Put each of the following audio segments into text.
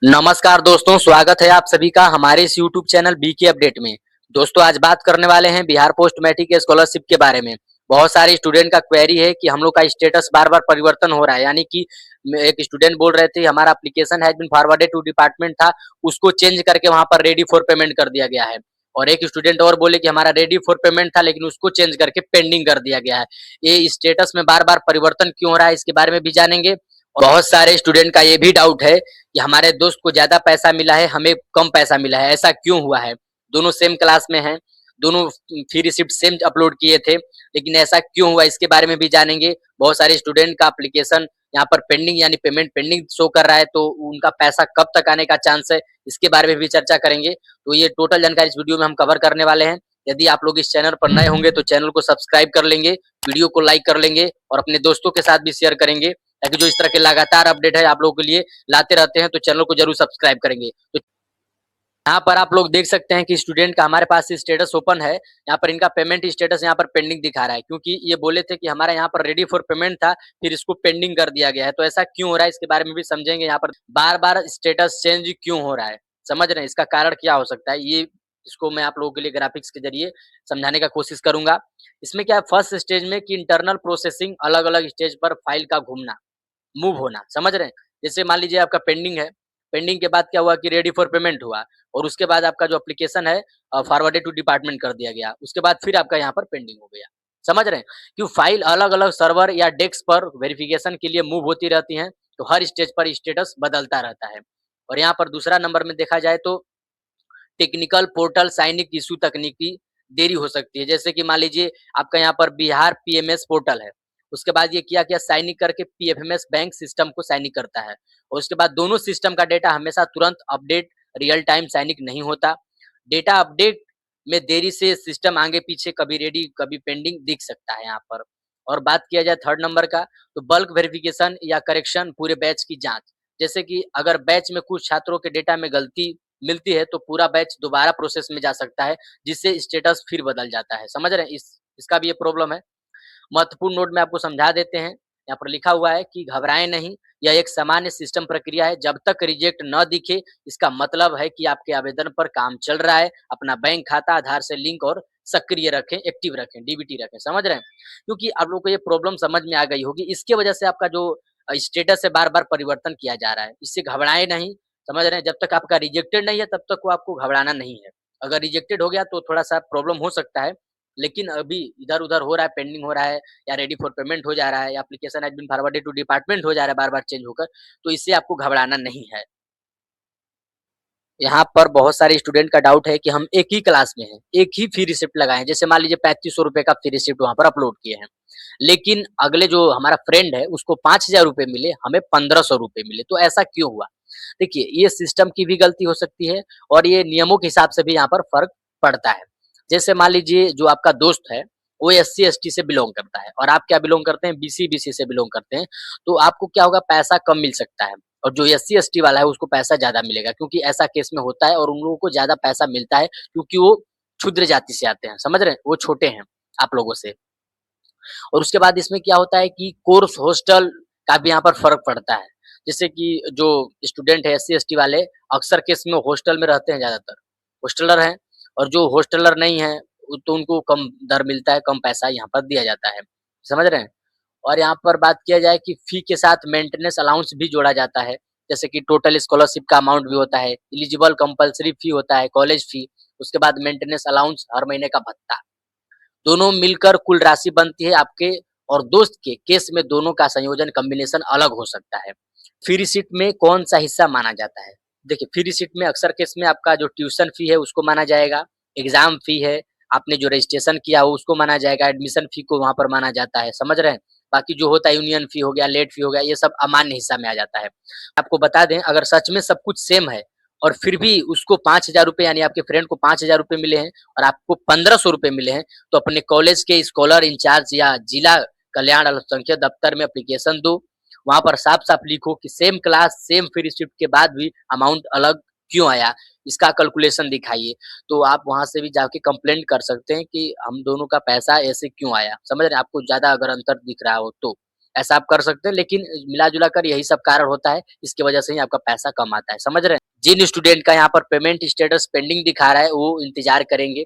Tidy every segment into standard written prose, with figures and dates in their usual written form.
नमस्कार दोस्तों, स्वागत है आप सभी का हमारे इस यूट्यूब चैनल बीके अपडेट में। दोस्तों आज बात करने वाले हैं बिहार पोस्ट मैट्रिक के स्कॉलरशिप के बारे में। बहुत सारे स्टूडेंट का क्वेरी है कि हम लोग का स्टेटस बार-बार परिवर्तन हो रहा है, यानी कि एक स्टूडेंट बोल रहे थे हमारा application has been forwarded to department था, उसको चेंज करके वहाँ पर रेडी फॉर पेमेंट कर दिया गया है। और एक स्टूडेंट और बोले कि हमारा रेडी फॉर पेमेंट था लेकिन उसको चेंज करके पेंडिंग कर दिया गया है। ये स्टेटस में बार-बार परिवर्तन क्यों हो रहा है इसके बारे में भी जानेंगे। बहुत सारे स्टूडेंट का ये भी डाउट है कि हमारे दोस्त को ज़्यादा पैसा मिला है, हमें कम पैसा मिला है, ऐसा क्यों हुआ है? दोनों सेम क्लास में हैं, दोनों फी रिसिप्ट सेम अपलोड किए थे, लेकिन ऐसा क्यों हुआ इसके बारे में भी जानेंगे। बहुत सारे स्टूडेंट का एप्लीकेशन यहाँ पर पेंडिंग यानी पेमेंट पेंडिंग शो कर रहा है, तो उनका पैसा कब तक आने का चांस है, इसके बारे में भी चर्चा करेंगे। तो ये टोटल जानकारी इस वीडियो में हम कवर करने वाले हैं। यदि आप लोग इस चैनल पर नए होंगे तो चैनल को सब्सक्राइब कर लेंगे, वीडियो को लाइक कर लेंगे और अपने दोस्तों के साथ भी शेयर करेंगे, ताकि जो इस तरह के लगातार अपडेट है आप लोगों के लिए लाते रहते हैं, तो चैनल को जरूर सब्सक्राइब करेंगे। तो यहाँ पर आप लोग देख सकते हैं कि स्टूडेंट का हमारे पास स्टेटस ओपन है। यहाँ पर इनका पेमेंट स्टेटस यहाँ पर पेंडिंग दिखा रहा है, क्योंकि ये बोले थे कि हमारा यहाँ पर रेडी फॉर पेमेंट था, फिर इसको पेंडिंग कर दिया गया है। तो ऐसा क्यों हो रहा है इसके बारे में भी समझेंगे। यहाँ पर बार-बार स्टेटस चेंज क्यों हो रहा है, समझ रहे हैं? इसका कारण क्या हो सकता है, ये इसको मैं आप लोगों के लिए ग्राफिक्स के ज़रिए समझाने का कोशिश करूँगा। इसमें क्या है, फर्स्ट स्टेज में कि इंटरनल प्रोसेसिंग अलग-अलग स्टेज पर फाइल का घूमना, मूव होना, समझ रहे हैं? जैसे मान लीजिए आपका पेंडिंग है, पेंडिंग के बाद क्या हुआ कि रेडी फॉर पेमेंट हुआ और उसके बाद आपका जो एप्लीकेशन है फॉरवर्डेड टू डिपार्टमेंट कर दिया गया। उसके बाद फिर आपका यहाँ पर पेंडिंग हो गया। समझ रहे हैं? कि फाइल अलग-अलग सर्वर या डेस्क पर वेरिफिकेशन के लिए मूव होती रहती हैं, तो हर स्टेज पर स्टेटस बदलता रहता है। और यहाँ पर दूसरा नंबर में देखा जाए तो टेक्निकल पोर्टल साइनिक इश्यू तकनीकी देरी हो सकती है। जैसे कि मान लीजिए आपका यहाँ पर बिहार पीएमएस पोर्टल है, उसके बाद ये किया साइन इन करके पीएफएमएस बैंक सिस्टम को साइन इन करता है और उसके बाद दोनों सिस्टम का डेटा हमेशा तुरंत update real time sign in नहीं होता। डेटा अपडेट में देरी से सिस्टम आगे पीछे कभी रेडी कभी पेंडिंग दिख सकता है यहाँ पर। और बात किया जाए थर्ड नंबर का, तो बल्क वेरिफिकेशन या करेक्शन पूरे बैच की जांच। जैसे कि अगर बैच में कुछ छात्रों के डेटा में गलती मिलती है तो पूरा बैच दोबारा प्रोसेस में जा सकता है, जिससे स्टेटस फिर बदल जाता है। समझ रहे हैं? इसका भी ये प्रॉब्लम है। महत्वपूर्ण नोट में आपको समझा देते हैं। यहाँ पर लिखा हुआ है कि घबराएं नहीं, यह एक सामान्य सिस्टम प्रक्रिया है। जब तक रिजेक्ट न दिखे, इसका मतलब है कि आपके आवेदन पर काम चल रहा है। अपना बैंक खाता आधार से लिंक और सक्रिय रखें, एक्टिव रखें, डीबीटी रखें। समझ रहे हैं? क्योंकि आप लोग को ये प्रॉब्लम समझ में आ गई होगी। इसके वजह से आपका जो स्टेटस है बार-बार परिवर्तन किया जा रहा है। इससे घबराएं नहीं, समझ रहे हैं? जब तक आपका रिजेक्टेड नहीं है तब तक वो आपको घबराना नहीं है। अगर रिजेक्टेड हो गया तो थोड़ा-सा प्रॉब्लम हो सकता है। लेकिन अभी इधर-उधर हो रहा है, पेंडिंग हो रहा है या रेडी फॉर पेमेंट हो जा रहा है या application has been forwarded to department हो जा रहा है बार-बार चेंज होकर, तो इससे आपको घबराना नहीं है। यहाँ पर बहुत सारे स्टूडेंट का डाउट है कि हम एक ही क्लास में हैं, एक ही फी रिसिप्ट लगाए हैं। जैसे मान लीजिए ₹3500 का फी रिसिप्ट वहाँ पर अपलोड किए हैं। लेकिन अगले जो हमारा फ्रेंड है उसको ₹5000 मिले, हमें ₹1500 मिले, तो ऐसा क्यों हुआ? देखिए, ये सिस्टम की भी गलती हो सकती है और ये नियमों के हिसाब से भी यहाँ पर फ़र्क पड़ता है। जैसे मान लीजिए जो आपका दोस्त है, वो एससी-एसटी से बिलॉन्ग करता है और आप क्या बिलॉन्ग करते हैं? बीसी-बीसी से बिलॉन्ग करते हैं, तो आपको क्या होगा पैसा कम मिल सकता है और जो एससी-एसटी वाला है उसको पैसा ज़्यादा मिलेगा, क्योंकि ऐसा केस में होता है और उन लोगों को ज़्यादा पैसा मिलता है क्योंकि वो क्षुद्र जाति से आते हैं, समझ रहे हैं? वो छोटे हैं आप लोगों से। और उसके बाद इसमें क्या होता है कि कोर्स हॉस्टल का भी यहाँ पर फ़र्क पड़ता है। जैसे कि जो स्टूडेंट है एससी-एसटी वाले अक्सर केस में हॉस्टल में रहते हैं ज़्यादातर, हॉस्टलर हैं और जो हॉस्टलर नहीं हैं, तो उनको कम दर मिलता है, कम पैसा यहाँ पर दिया जाता है। समझ रहे हैं? और यहाँ पर बात किया जाए कि फ़ी के साथ मेंटेनेंस अलाउंस भी जोड़ा जाता है। जैसे कि टोटल स्कॉलरशिप का अमाउंट भी होता है, एलिजिबल कंपल्सरी फ़ी होता है, कॉलेज फ़ी, उसके बाद मेंटेनेंस अलाउंस हर महीने का भत्ता। दोनों मिलकर कुल राशि बनती है आपके और दोस्त के केस में दोनों का संयोजन कॉम्बिनेशन अलग हो सकता है। फ्री रिसीट में कौन-सा हिस्सा माना जाता है? देखिए, फ्री रिसीट में अक्सर केस में आपका जो ट्यूशन फी है उसको माना जाएगा, एग्ज़ाम फी है, आपने जो रजिस्ट्रेशन किया हो उसको माना जाएगा, एडमिशन फी को वहाँ पर माना जाता है, समझ रहे हैं? बाकी जो होता है यूनियन फी हो गया, लेट फी हो गया, ये सब अमान्य हिस्सा में आ जाता है। आपको बता दें अगर सच में सब कुछ सेम है और फिर भी उसको ₹5000 यानी आपके फ्रेंड को ₹5000 मिले हैं और आपको ₹1500 मिले हैं, तो अपने कॉलेज के स्कॉलर इंचार्ज या जिला कल्याण अल्पसंख्यक दफ्तर में एप्लीकेशन दो। वहाँ पर साफ-साफ लिखो कि same class, same free receipt के बाद भी अमाउंट अलग क्यों आया? इसका कैलकुलेशन दिखाइए। तो आप वहाँ से भी जाके कंप्लेंट कर सकते हैं कि हम दोनों का पैसा ऐसे क्यों आया? समझ रहे हैं? आपको ज़्यादा अगर अंतर दिख रहा हो तो। ऐसा आप कर सकते हैं, लेकिन मिला-जुला कर यही सब कारण होता है, इसकी वजह से ही आपका पैसा कम आता है, समझ रहे हैं? जिन स्टूडेंट का यहाँ पर पेमेंट स्टेटस पेंडिंग दिखा रहा है, वो इंतज़ार करेंगे।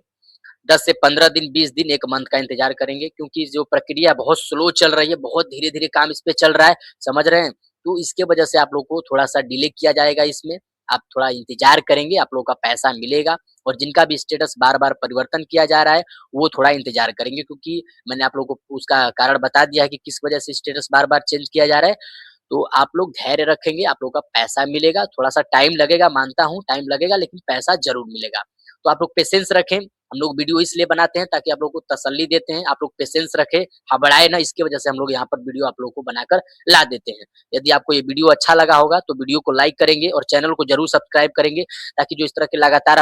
10 से 15 दिन, 20 दिन, 1 मंथ का इंतज़ार करेंगे, क्योंकि जो प्रक्रिया बहुत स्लो चल रही है, बहुत धीरे-धीरे काम इस पे चल रहा है, समझ रहे हैं? तो इसके वजह से आप लोग को थोड़ा-सा डिले किया जाएगा इसमें, आप थोड़ा इंतज़ार करेंगे, आप लोगों का पैसा मिलेगा। और जिनका भी स्टेटस बार-बार परिवर्तन किया जा रहा है, वो थोड़ा इंतज़ार करेंगे, क्योंकि मैंने आप लोगों को उसका कारण बता दिया है कि किस वजह से स्टेटस बार-बार चेंज किया जा रहा है। तो आप लोग धैर्य रखेंगे, आप लोगों का पैसा मिलेगा, थोड़ा-सा टाइम लगेगा, मानता हूँ टाइम लगेगा, लेकिन पैसा ज़रूर मिलेगा। तो आप लोग पेशेंस रखें, हम लोग वीडियो इसलिए बनाते हैं ताकि आप लोगों को तसल्ली देते हैं, आप लोग पेशेंस रखें, घबराएँ ना, इसकी वजह से हम लोग यहाँ पर वीडियो आप लोगों को बनाकर ला देते हैं। यदि आपको ये वीडियो अच्छा लगा होगा, तो वीडियो को लाइक करेंगे और चैनल को ज़रूर सब्सक्राइब करेंगे, ताकि जो इस तरह के लगातार